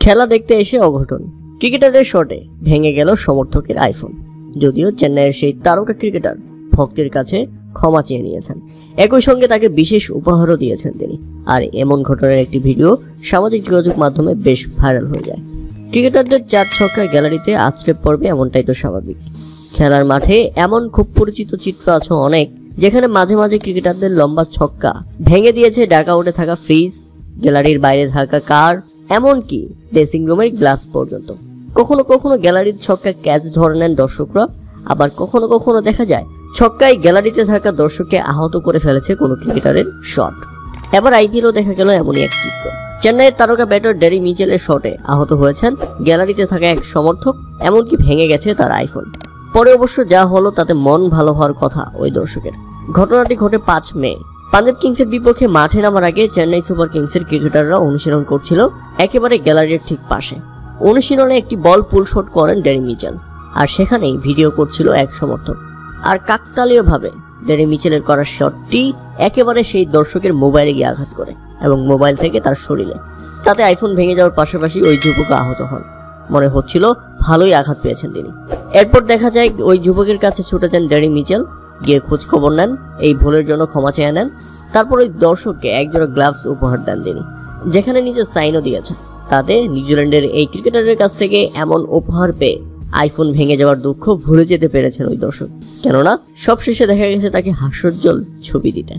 খেলা দেখতে এসে অঘটন, ক্রিকেটারের শটে ভেঙে গেল সমর্থকের আইফোন। যদিও চেন্নাইয়ের সেই তারকা ক্রিকেটার ভক্তের কাছে ক্ষমা চেয়ে নিয়েছেন, একই সঙ্গে তাকে বিশেষ উপহারও দিয়েছেন তিনি। আর এমন ঘটনার একটি ভিডিও সামাজিক যোগাযোগ মাধ্যমে বেশ ভাইরাল হয়ে যায়। ক্রিকেটারদের 4 ছক্কা গ্যালারিতে আছড়ে পড়বে, এমনটাই তো স্বাভাবিক। খেলার মাঠে এমন খুব পরিচিত চিত্র আছে অনেক, যেখানে মাঝে মাঝে ক্রিকেটারদের লম্বা ছক্কা ভেঙে দিয়েছে ডাকআউটে থাকা ফ্রিজ, গ্যালারির বাইরে থাকা কার, এমনকি ড্রেসিং রুমের গ্লাস পর্যন্ত। কখনো কখনো গ্যালারির ছক্কা ক্যাচ ধরে নেন দর্শকরা, আবার কখনো কখনো দেখা যায় ছক্কায় গ্যালারিতে থাকা দর্শককে আহত করে ফেলেছে কোনো ক্রিকেটারের শট। এবার আইপিএলও দেখা গেল এমনই এক চিত্র। চেন্নাইয়ের তারকা ব্যাটার ড্যারি মিচেলের শটে আহত হয়েছেন গ্যালারিতে থাকা এক সমর্থক, এমনকি ভেঙে গেছে তার আইফোন। পরে অবশ্য যা হলো তাতে মন ভালো হওয়ার কথা ওই দর্শকের। ঘটনাটি ঘটে 5 মে। পাঞ্জাব কিংসের বিপক্ষে মাঠে নামার আগে চেন্নাই সুপার কিংসের ক্রিকেটাররা অনুশীলন করছিল একেবারে গ্যালারির ঠিক পাশে। অনুশীলনে একটি বল পুল শট করেন ড্যারি মিচেল, আর সেখানেই ভিডিও করছিল এক সমর্থক। আর কাকতালীয়ভাবে ড্যারি মিচেলের করা শটটি একেবারে সেই দর্শকের মোবাইলে গিয়ে আঘাত করে এবং মোবাইল থেকে তার শরীরে। তাতে আইফোন ভেঙে যাওয়ার পাশাপাশি ওই যুবক আহত হন। মনে হচ্ছিল ভালোই আঘাত পেয়েছেন তিনি। এরপর দেখা যায় ওই যুবকের কাছে ছুটে যান ড্যারি মিচেল, গিয়ে খোঁজ খবর নেন, এই ভুলের জন্য ক্ষমা চেয়ে নেন। তারপর ওই দর্শককে একজোড়া গ্লাভস উপহার দেন তিনি, যেখানে নিজের সাইনও দিয়েছেন। তাতে নিউজিল্যান্ডের এই ক্রিকেটারের কাছ থেকে এমন উপহার পেয়ে আইফোন ভেঙে যাওয়ার দুঃখ ভুলে যেতে পেরেছেন ওই দর্শক, কেননা সবশেষে দেখা গেছে তাকে হাস্যোজ্জ্বল ছবি দিতে।